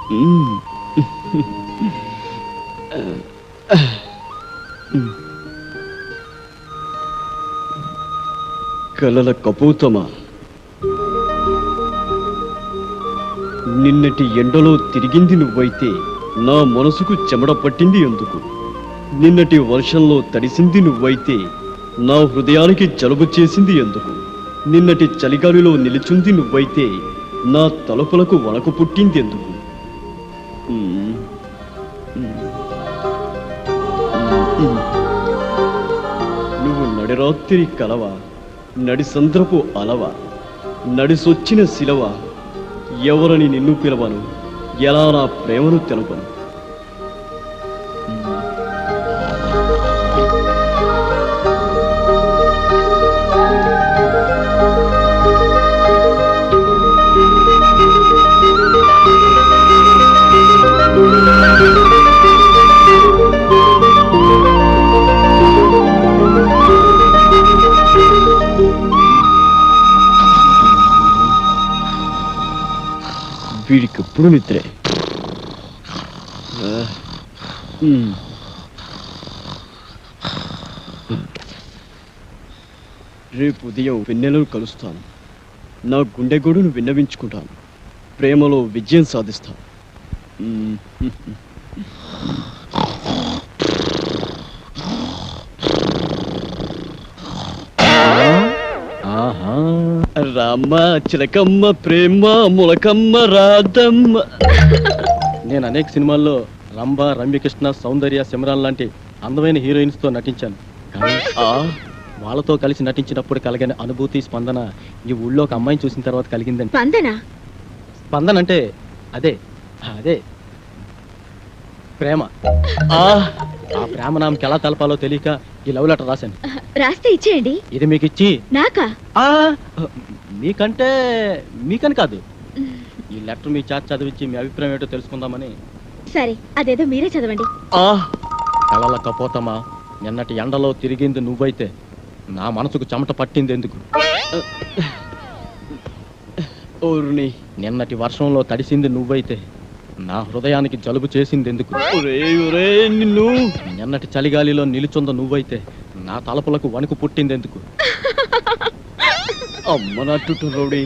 కలల కపోతమా, నిన్నటి ఎండలో తిరిగింది నువ్వైతే నా మనసుకు చెమడ పట్టింది ఎందుకు? నిన్నటి వర్షంలో తడిసింది నువ్వైతే నా హృదయానికి జలుబు చేసింది ఎందుకు? నిన్నటి చలిగాలిలో నిలిచుంది నువ్వైతే నా తలుపులకు వణకు పుట్టింది ఎందుకు? నువ్వు నడిరాత్రి కలవా, నడిసంద్రపు అలవా, నడిసొచ్చిన శిలవ, ఎవరని నిన్ను పిలవను, ఎలా నా ప్రేమను తెలపను? వీడికి ఎప్పుడు నిద్రే. రేపు ఉదయం వెన్నెలను కలుస్తాను. నా గుండె గొడును విన్నవించుకుంటాను. ప్రేమలో విజయం సాధిస్తాను. రామ్మ చిలకమ్మ ప్రేమ ములకమ్మ రాధమ్మ. నేను అనేక సినిమాల్లో రంభ, రమ్యకృష్ణ, సౌందర్య, సిమ్రాన్ లాంటి అందమైన హీరోయిన్స్ తో నటించాను. కానీ వాళ్ళతో కలిసి నటించినప్పుడు కలిగిన అనుభూతి, స్పందన ఈ ఊళ్ళో ఒక అమ్మాయిని చూసిన తర్వాత కలిగిందండి. స్పందన అంటే అదే అదే ప్రేమ. ఆ ప్రేమ నామకి ఎలా తెలపాలో తెలియక ఈ లవ్ లెటర్ రాశాను. రాస్తే ఇచ్చేయండి. ఇది మీకు ఇచ్చి నాకా? మీకంటే మీకని కాదు, ఈ లెటర్ మీ చేత చదివించి మీ అభిప్రాయం ఏంటో తెలుసుకుందామని. సరే, అదేదో మీరే చదవండి. కలల కపోతమా, నిన్నటి ఎండలో తిరిగింది నువ్వైతే నా మనసుకు చెమట పట్టింది ఎందుకు? నిన్నటి వర్షంలో తడిసింది నువ్వైతే నా హృదయానికి జలుబు చేసింది ఎందుకు? నిన్ను నిన్నటి చలిగాలిలో నిలుచుంద నువ్వైతే నా తలపులకు వణుకు పుట్టింది ఎందుకు? అమ్మ నట్టు రౌడీ,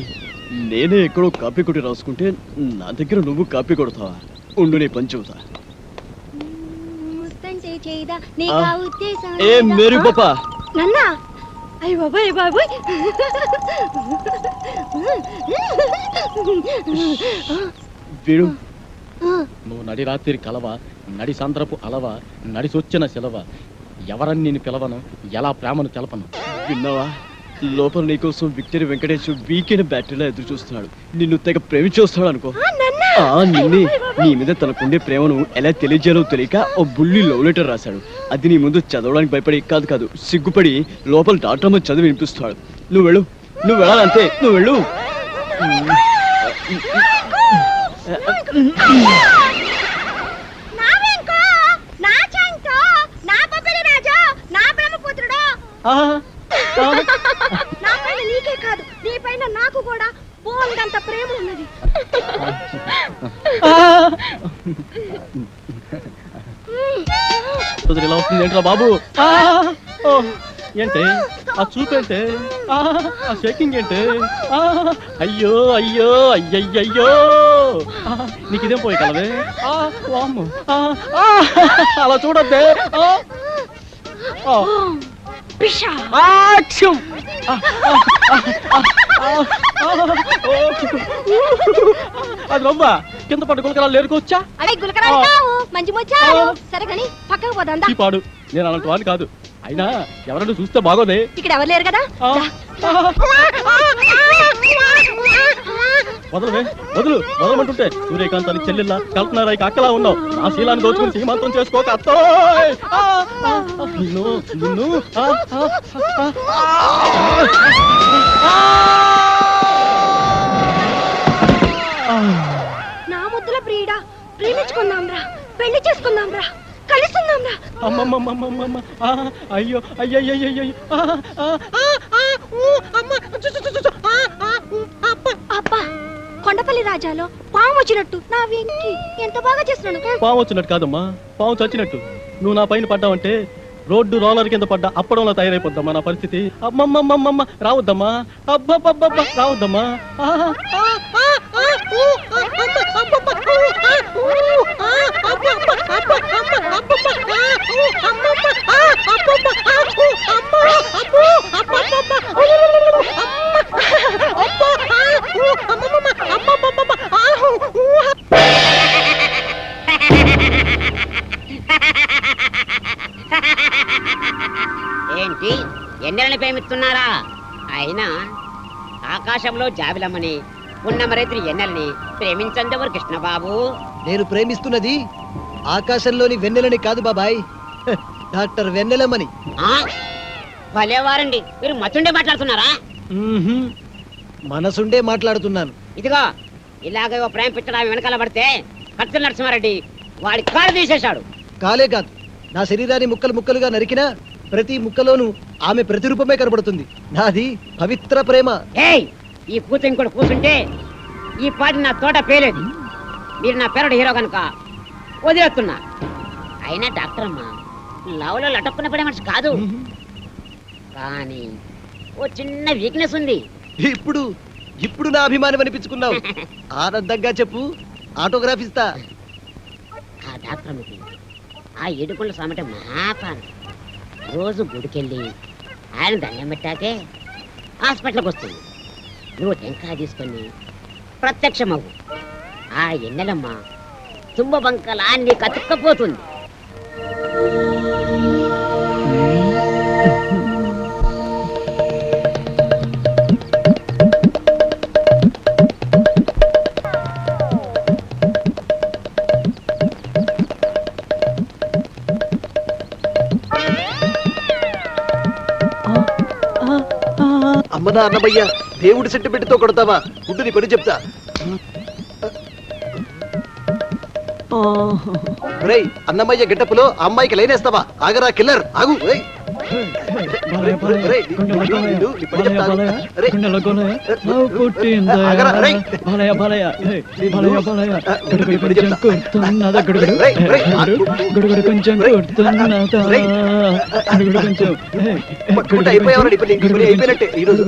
నేనే ఎక్కడో కాపీ కొట్టి రాసుకుంటే నా దగ్గర నువ్వు కాపీ కొడతావా? ఉండు, నీ పని చెబుతా. ఏ మేరీ పాపా, నన్నా? అయ్య బాబాయ్ బాబాయ్, వీడు నువ్వు నడి రాత్రి కలవా, నడి సంద్రపు అలవా, నడిసొచ్చిన శిలవ, ఎవరని నేను పిలవను, ఎలా ప్రేమను తెలపను? విన్నావా? లోపల నీకోసం విక్టరీ వెంకటేష్ వీకెండ్ బ్యాటరీలో ఎదురు చూస్తున్నాడు. నిన్ను తెగ ప్రేమించొస్తాడు అనుకో. నిన్నే, నీ మీద తనకుండే ప్రేమను ఎలా తెలియజేయాలో తెలియక ఓ బుల్లి లవ్ లెటర్ రాశాడు. అది నీ ముందు చదవడానికి భయపడి కాదు సిగ్గుపడి లోపల డాక్టర్ చదివి వినిపిస్తాడు. నువ్వు వెళ్ళు, నువ్వు వెళ్ళాలంతే, నువ్వు వెళ్ళు. నీకే కాదు, నీ పైన నాకు కూడా బోల్డంత ప్రేమ ఉన్నది. ఇలా వస్తుంది ఏంట్రా బాబు? ఏంటే ఆ చూపేంటే, ఆ షేకింగ్ ఏంటే? అయ్యో అయ్యో అయ్యయ్యో, నీకు ఇదేం పోయి కలవే? అలా చూడద్దే. అది రవ్వ కింద పట్టు గులకరాలు లేరుకోవచ్చా? సరే కానీ పక్కకు పోదా పాడు. నేను అలాంటి వాడిని కాదు. అయినా ఎవరైనా చూస్తే బాగోదే. ఇక్కడ ఎవరు లేరు కదా. వదలమంటుంటే సూర్యకాంత్ అని చెల్లెల్లా, కల్పనారాయ్ అక్కలా ఉన్నావు. నా శీలాన్ని దోచుకుని సీమంతం చేసుకోక అత్తో. నా ముద్దుల ప్రియుడా, ప్రేమించుకుందాం రా, పెళ్లి చేసుకుందాం రా, కలుసుకుందాం రా. అమ్మమ్మమ్మమ్మమ్మ, అయ్యో అయ్యయ్యో, అబ్బా కొండపల్లి రాజాలో పాము వచ్చినట్టు నా వెంకి ఎంత బాగా చేస్తున్నాను. పాము వచ్చినట్టు కాదమ్మా, పాము చచ్చినట్టు. నువ్వు నా పైన పడ్డావంటే రోడ్డు రోలర్ కింద పడ్డా అప్పడంలో తయారైపోద్దమ్మా నా పరిస్థితి. అమ్మమ్మమ్మమ్మ రావద్దమ్మా, అబ్బబ్బబ్బబ్బ రావద్దమ్మా. ఏంటి ఎన్నెలని ప్రేమిస్తున్నారా? అయినా ఆకాశంలో జాబిలమ్మని ఉన్నమరైతులు ఎన్నెలని ప్రేమించందెవరు కృష్ణబాబు? నేను ప్రేమిస్తున్నది ఆకాశంలోని వెన్నెలని కాదు బాబాయ్, డాక్టర్ వెన్నెలమ్మని. ఆ? భలేవారండి, మీరు మతుండే మాట్లాడుతున్నారా? మనసుండే మాట్లాడుతున్నాను. ఇదిగో ఇలాగే ఓ ప్రేమ పిచ్చడా వెనకాల పడితే కత్తుల నరసింహారెడ్డి వాడి కాలు తీసేశాడు. కాలే కాదు, నా శరీరాన్ని ముక్కలు ముక్కలుగా నరికినా ప్రతి ముక్కలోనూ ఆమె ప్రతిరూపమే కనబడుతుంది. నాది పవిత్ర ప్రేమ. ఏయ్, ఈ కూత ఇంకోటి కూర్చుంటే ఈ పాటి నా తోట పేలేదు. మీరు నా పేరుడు హీరో కనుక వదిలేస్తున్నా. అయినా డాక్టర్ అమ్మా లవ్లో లటక్కున పడే మనిషి కాదు, కానీ ఓ చిన్న వీక్నెస్ ఉంది. ఇప్పుడు ఇప్పుడు నా అభిమానం అనిపించుకున్నావు. ఆనందంగా చెప్పు, ఆటోగ్రాఫ్ ఇస్తా. ఆ డాక్టర్ అమ్మకి ఆ ఏడుకొండల సామెట మహాపానం. రోజు గుడికెళ్ళి ఆయన దండం పెట్టాకే హాస్పిటల్కి వస్తుంది. నువ్వు టెంకాయ తీసుకొని ప్రత్యక్షమవు. ఆ ఎన్నెలమ్మ తుంబ బంకలా నీ కతుక్కపోతుంది. అమ్మనా అన్నమయ్య, దేవుడి సెంటిమెంట్తో కొడతావా? గుడ్డు నీ పని చెప్తా. రేయ్, అన్నమయ్య గెటప్పులో అమ్మాయికి లైనేస్తావా? ఆగరా కిల్లర్, ఆగు. రేయ్. రేయ్, నీ పని చెప్తా. రేయ్. ఆగరా, రేయ్. నీ పని చెప్తా. రేయ్, రేయ్. పట్టుకుంటే అయిపోయావరా? నీ పని అయిపోయినట్టే ఈరోజు.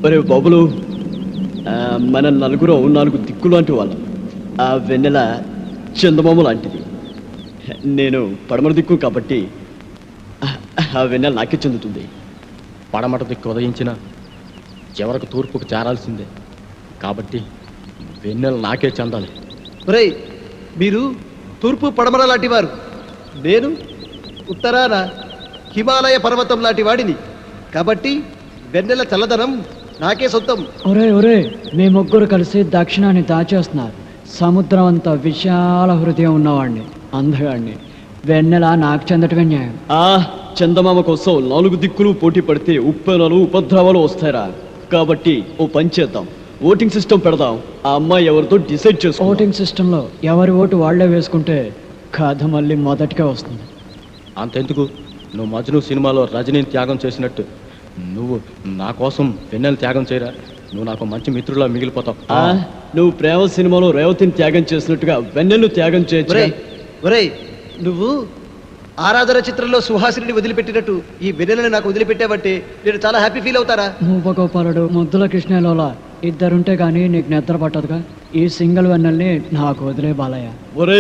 ఒరే బాబులు, మన నలుగురు 4 దిక్కు లాంటి వాళ్ళం. ఆ వెన్నెల చందమామ లాంటిది. నేను పడమర దిక్కు కాబట్టి ఆ వెన్నెల నాకే చెందుతుంది. పడమట దిక్కు ఉదయించిన చివరకు తూర్పుకు చేరాల్సిందే కాబట్టి వెన్నెల నాకే చెందాలి. రేయ్, మీరు తూర్పు పడమర లాంటి వారు, నేను ఉత్తరాన హిమాలయ పర్వతం లాంటి వాడిని కాబట్టి వెన్నెల చల్లదనం నాకే సొంతం. ఒరే ఒరే, మీ ముగ్గురు కలిసి దక్షిణాన్ని దాచేస్తున్నారు. సముద్రం అంత విశాల హృదయం ఉన్నవాడిని, అందగాడిని. వెన్నెల నాకు చెందటమే న్యాయం. ఆ చందమామ కోసం 4 దిక్కులు పోటీ పడితే ఉప్పెనలు ఉపద్రవాలు వస్తాయిరా. కాబట్టి ఓ పని చేద్దాం, ఓటింగ్ సిస్టమ్ పెడదాం. ఆ అమ్మాయి ఎవరితో డిసైడ్ చేసుకో. ఓటింగ్ సిస్టంలో ఎవరి ఓటు వాళ్లే వేసుకుంటే కథ మళ్ళీ మొదటికే వస్తుంది. అంతెందుకు, నువ్వు మజ్ను సినిమాలో రజనీని త్యాగం చేసినట్టు నువ్వు నా కోసం వెన్నెల త్యాగం చేయరా. నువ్వు నాకు మంచి మిత్రులా మిగిలిపోతావు. నువ్వు ప్రేమ సినిమాలో రేవతిని త్యాగం చేసినట్టుగా వెన్నెలను త్యాగం చేయొచ్చు. ఒరేయ్, నువ్వు ఆరాధన చిత్రంలో సుహాసిని వదిలిపెట్టినట్టు ఈ వెన్నెలని నాకు వదిలిపెట్టావంటే నేను చాలా హ్యాపీ ఫీల్ అవుతారా? మూపగోపాలుడు, ముద్దుల కృష్ణలోలా ఇద్దరుంటే గానీ నీకు నిద్ర పట్టదుగా. ఈ సింగిల్ వెన్నెల్ని నాకు వదిలే బాలయ్య. ఒరే,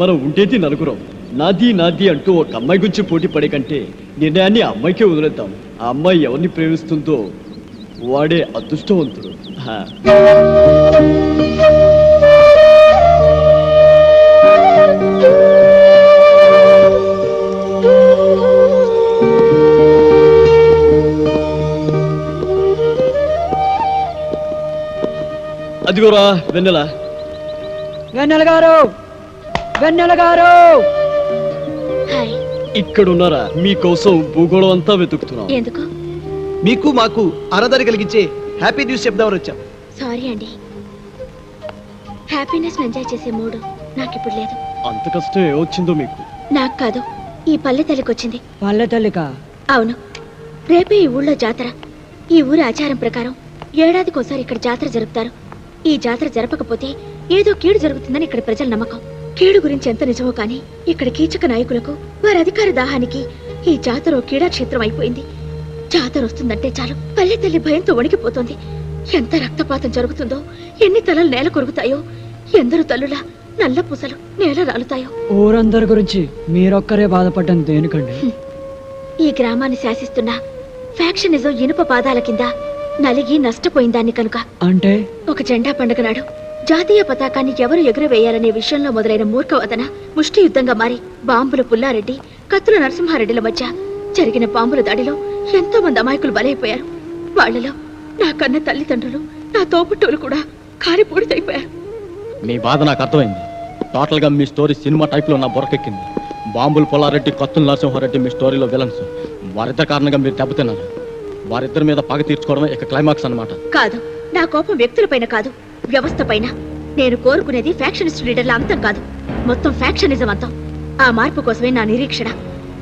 మనం ఉండేది నలుగురం. నాది నాది అంటూ ఒక అమ్మాయి గురించి పోటీ పడే కంటే నిర్ణయాన్ని ఆ అమ్మాయికే వదిలేద్దాం. ఆ అమ్మాయి ఎవరిని ప్రేమిస్తుందో వాడే అదృష్టవంతుడు. అదిగోరా వెన్నెల. వెన్నెల గారు, వెన్నెల గారు, ఇక్కడున్నారా? మీకోసం భూగోళం అంతా వెతుకుతున్నాం. ఎందుకు? మీకు మాకు ఆరాధన కలిగించే హ్యాపీ న్యూస్ చెప్దామని వచ్చాం. సారీ అండి, హ్యాపీనెస్ ఎంజాయ్ చేసే మూడు నాకు ఇప్పుడు లేదు. అంత కష్టం ఏమొచ్చిందో మీకు? నాకు కాదు, ఈ పల్లె తల్లికి వచ్చింది. పల్లె తల్లిక అవును, రేపే ఈ ఊళ్ళో జాతర. ఈ ఊరి ఆచారం ప్రకారం ఏడాదికోసారి ఇక్కడ జాతర జరుపుతారు. ఈ జాతర జరపకపోతే ఏదో కీడు జరుగుతుందని ఇక్కడ ప్రజల నమ్మకం. కీడు గురించి ఎంత నిజమో కానీ ఇక్కడ కీచక నాయకులకు వారి అధికార దాహానికి ఈ జాతర ఓ క్రీడాక్షేత్రం అయిపోయింది. జాతర వస్తుందంటే చాలు పల్లె తల్లి భయంతో వణికిపోతుంది. ఎంత రక్తపాతం జరుగుతుందో, ఎన్ని తలలు నేల కొరుగుతాయో, ఎందరు తల్లుల నల్ల పూసలు నేల రాలుతాయో. ఊరందరి గురించి మీరొక్కరే బాధపడ్డం దేనికండి? ఈ గ్రామాన్ని శాసిస్తున్న ఫ్యాక్షనిజం ఇనుప పాదాల కింద నలిగి నష్టపోయిందాన్ని కనుక. అంటే ఒక జెండా పండుగ నాడు జాతీయ పతాకాన్ని ఎవరు ఎగురవేయాలనే విషయంలో మొదలైన మూర్ఖవదన ముష్టి యుద్ధంగా మారి బాంబుల పుల్లారెడ్డి, కత్తుల నరసింహారెడ్డిల మధ్య జరిగిన బాంబుల దాడిలో ఎంతో మంది అమాయకులు బలైపోయారు. వాళ్లలో నా కన్న తల్లిదండ్రులు, నా తోబుట్టువులు కూడా కారిపూడితైపోయారు. మీ బాధ నాకు అర్థమైంది. టోటల్ గా మీ స్టోరీ సినిమా టైప్ లో నా బొరకెక్కింది. బాంబులు పొల్లారెడ్డి, కత్తుల నరసింహారెడ్డి మీ స్టోరీలో విలన్స్. వారిద్దరి కారణంగా మీరు దెబ్బతిన్నారు. వారిద్దరి మీద పగ తీర్చుకోవడమే ఇక క్లైమాక్స్ అన్నమాట. కాదు, నా కోపం వ్యక్తులపైన కాదు, వ్యవస్థ పైన. నేను కోరుకునేది ఫ్యాక్షనిస్ట్ లీడర్ల అంతం కాదు, మొత్తం ఫ్యాక్షనిజం అంతం. ఆ మార్పు కోసమే నా నిరీక్షణ.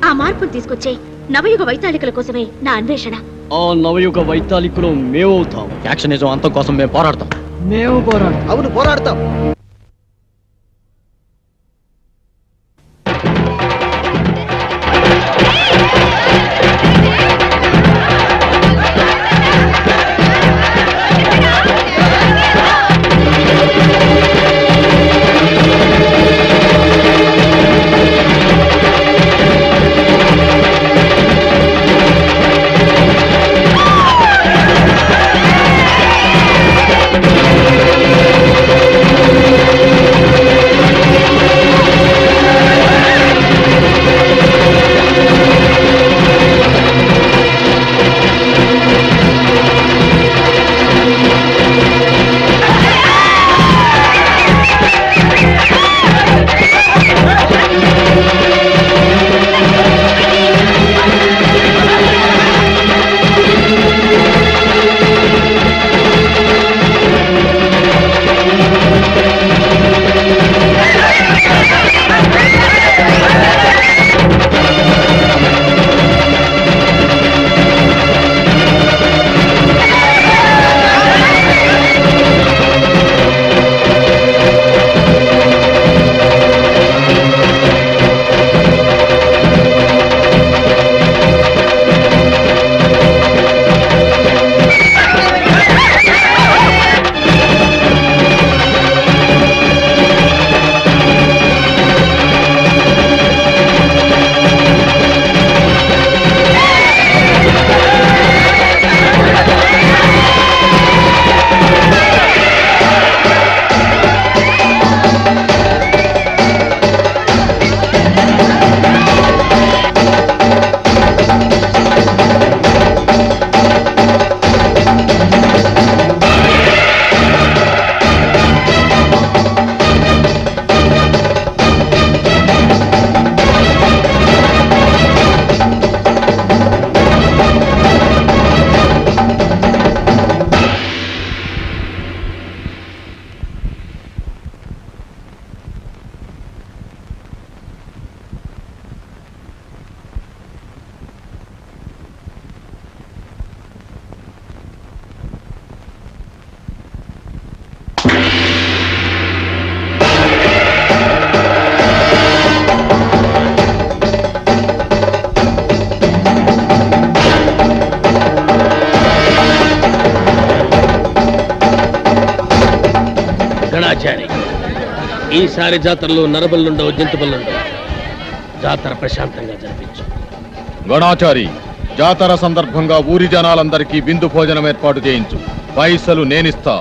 ఆ మార్పును తీసుకొచ్చే నవయుగ వైతాళికల కోసమే నా అన్వేషణ. ఆ నవయుగ వైతాళికులు మేమవుతాం. యాక్షనిజం అంతం కోసం మేము పోరాడతాం. మేము పోరాడతాం. అవును, పోరాడతాం. గణాచారి, ఈసారి జాతరలో నరబలుండవు, జంతుబలుండవు. జాతర ప్రశాంతంగా జరిపించు. గణాచారి, జాతర సందర్భంగా ఊరి జనాలందరికీ విందు భోజనం ఏర్పాటు చేయించు. పైసలు నేనిస్తా.